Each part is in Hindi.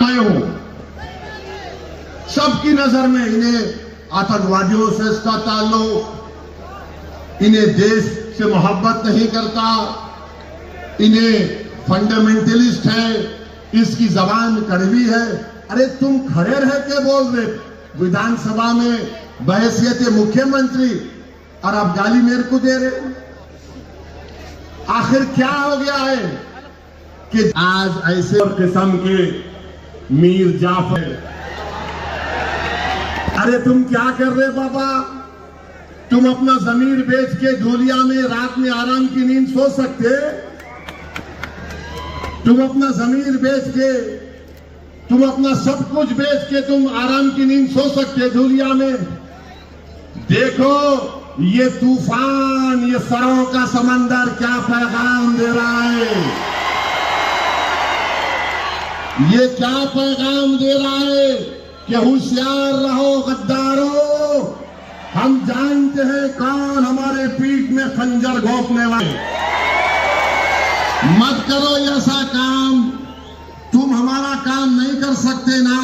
मैं हूं। सबकी नजर में इन्हें आतंकवादियों से इसका ताल्लुक, इन्हें देश से मोहब्बत नहीं करता, इन्हें फंडामेंटलिस्ट है, इसकी जबान कड़वी है। अरे तुम खड़े रह के बोल रहे विधानसभा में बहैसियत मुख्यमंत्री और आप गाली मेरे को दे रहे। आखिर क्या हो गया है कि आज ऐसे किस्म के मीर जाफर, अरे तुम क्या कर रहे बाबा? तुम अपना जमीर बेच के धूलिया में रात में आराम की नींद सो सकते? तुम अपना जमीर बेच के, तुम अपना सब कुछ बेच के तुम आराम की नींद सो सकते धूलिया में? देखो ये तूफान, ये सरों का समंदर क्या पैगाम दे रहा है। ये क्या पैगाम दे रहा है कि होशियार रहो गद्दारों, हम जानते हैं कौन हमारे पीठ में खंजर घोंपने वाले। मत करो ऐसा काम, तुम हमारा काम नहीं कर सकते ना।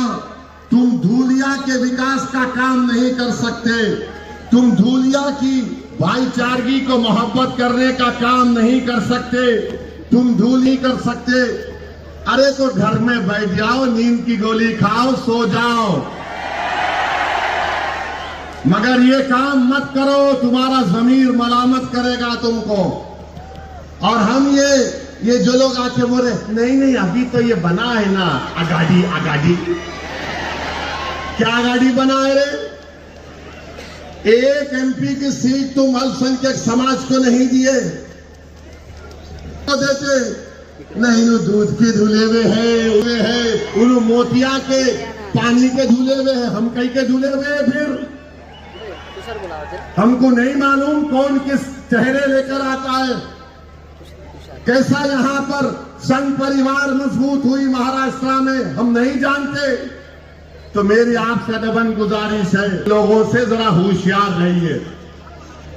तुम धूलिया के विकास का काम नहीं कर सकते, तुम धूलिया की भाईचारगी को मोहब्बत करने का काम नहीं कर सकते, तुम धूल नहीं कर सकते। अरे तो घर में बैठ जाओ, नींद की गोली खाओ, सो जाओ, मगर ये काम मत करो, तुम्हारा जमीर मलामत करेगा तुमको। और हम ये जो लोग आके बोले नहीं अभी तो ये बना है ना आगाड़ी, क्या आगाड़ी बना है रे? एक एमपी की सीट तुम अल्पसंख्यक समाज को नहीं दिए, तो देते नहीं। वो दूध के धुले हुए है, उन मोतिया के पानी के धुले हुए है, हम कहीं के धुले हुए हैं? फिर हमको नहीं मालूम कौन किस चेहरे लेकर आता है, कैसा यहाँ पर संघ परिवार मजबूत हुई महाराष्ट्र में, हम नहीं जानते। तो मेरी आपसे दबन गुजारिश है, लोगों से जरा होशियार रहिए।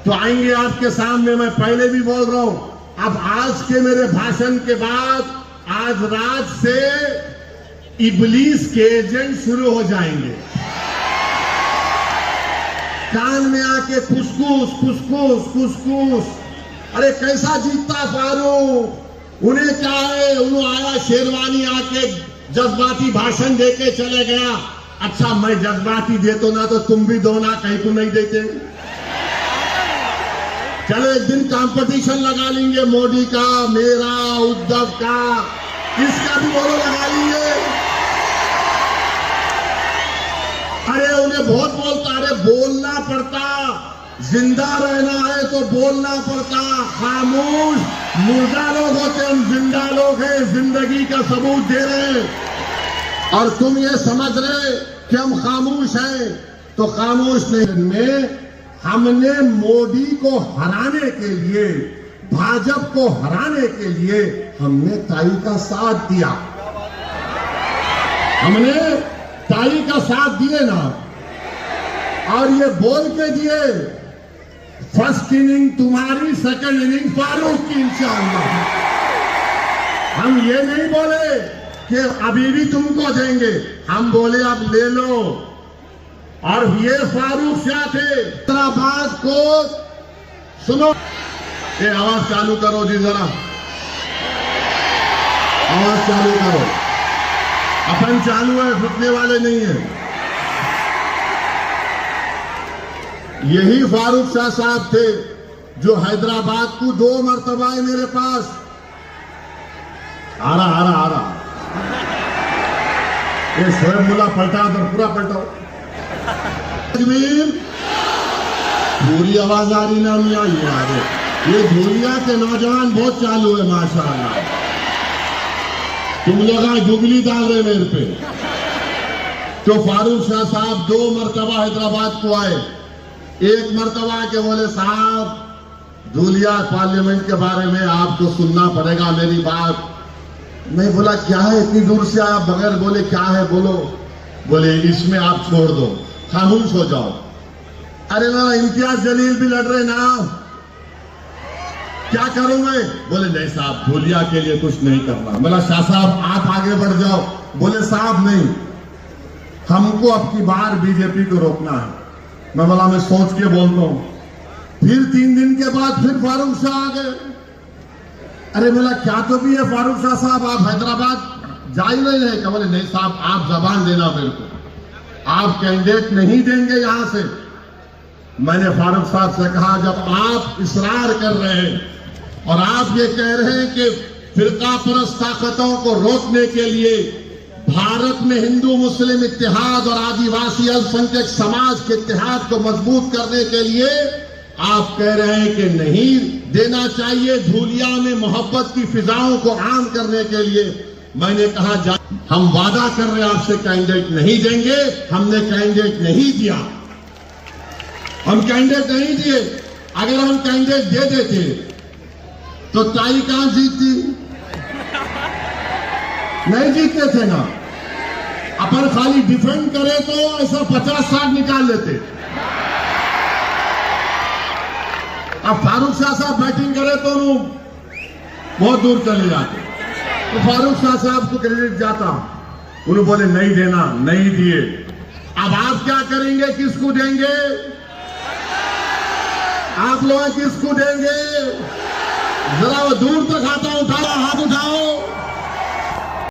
तो आएंगे आपके सामने, मैं पहले भी बोल रहा हूं, अब आज के मेरे भाषण के बाद आज रात से इबलीस के एजेंट शुरू हो जाएंगे। कान में आके फुसफुस फुसफुस फुसफुस, अरे कैसा जीतता फारूक, उन्हें क्या है, उन्हें आया शेरवानी आके जज्बाती भाषण देके चले गया। अच्छा मैं जज्बाती देता ना तो तुम भी दो ना, कहीं को नहीं देते। चलो एक दिन कंपटीशन लगा लेंगे, मोदी का, मेरा, उद्धव का, इसका भी बोलो लगा लेंगे। अरे उन्हें बहुत बोलता, अरे बोलना पड़ता, जिंदा रहना है तो बोलना पड़ता। खामोश मुर्दा लोग होते, हम जिंदा लोग हैं, जिंदगी का सबूत दे रहे हैं। और तुम ये समझ रहे कि हम खामोश हैं, तो खामोश नहीं। में हमने मोदी को हराने के लिए, भाजपा को हराने के लिए हमने ताई का साथ दिया, हमने ताई का साथ दिए ना। और ये बोल के दिए फर्स्ट इनिंग तुम्हारी, सेकंड इनिंग फारूक की इंशाअल्लाह। हम ये नहीं बोले कि अभी भी तुमको देंगे, हम बोले अब ले लो। और ये फारूक शाह थे हैदराबाद को, सुनो ये आवाज चालू करो जी, जरा आवाज चालू करो, अपन चालू है, रुकने वाले नहीं है। यही फारूक शाह साहब थे जो हैदराबाद को 2 मरतबा है मेरे पास। आ रहा ये शोएब मुल्ला पलटा तो पूरा पलटाओ, पूरी आवाज आ रही ना मियां? ये धूलिया के नौजवान बहुत चालू है माशाअल्लाह। तुम लोग जुगली डाल रहे मेरे पे। तो फारूक शाह साहब 2 मरतबा हैदराबाद को आए। एक मरतबा के बोले साहब धूलिया पार्लियामेंट के बारे में आपको सुनना पड़ेगा मेरी बात। मैं बोला क्या है, इतनी दूर से आप बगैर बोले क्या है बोलो? बोले इसमें आप छोड़ दो, खामोश हो जाओ। अरे ना इम्तियाज जलील भी लड़ रहे ना, क्या करूं मैं? बोले नहीं साहब, धूलिया के लिए कुछ नहीं करना। बोला शाह साहब आप आगे बढ़ जाओ। बोले साहब नहीं, हमको अब की बार बीजेपी को रोकना है। मैं बोला मैं सोच के बोलता हूं। फिर 3 दिन के बाद फिर फारूक शाह आ गए। अरे बोला क्या तो भी है फारूक शाह साहब, आप हैदराबाद जा ही नहीं रहे? बोले नहीं साहब, आप जबान देना मेरे को, आप कैंडिडेट नहीं देंगे यहां से। मैंने फारूक साहब से कहा जब आप इसरार कर रहे हैं और आप ये कह रहे हैं कि फिरका परस्त ताकतों को रोकने के लिए भारत में हिंदू मुस्लिम इत्तेहाद और आदिवासी अल्पसंख्यक समाज के इत्तेहाद को मजबूत करने के लिए आप कह रहे हैं कि नहीं देना चाहिए, धूलिया में मोहब्बत की फिजाओं को आम करने के लिए। मैंने कहा हम वादा कर रहे हैं आपसे कैंडिडेट नहीं देंगे। हमने कैंडिडेट नहीं दिया, हम कैंडिडेट नहीं दिए। अगर हम कैंडिडेट दे देते तो ताई कहां जीतती? नहीं जीतते थे ना। अपन खाली डिफेंड करे तो ऐसा 50-60 निकाल लेते। अब फारूक शाह साहब बैटिंग करे तो बहुत दूर चले जाते। तो फारूक शाह साहब को क्रेडिट जाता। उन्होंने बोले नहीं देना, नहीं दिए। अब आप क्या करेंगे, किसको देंगे? आप लोग किसको देंगे? जरा वो दूर तक हाथ उठाओ, हाथ उठाओ।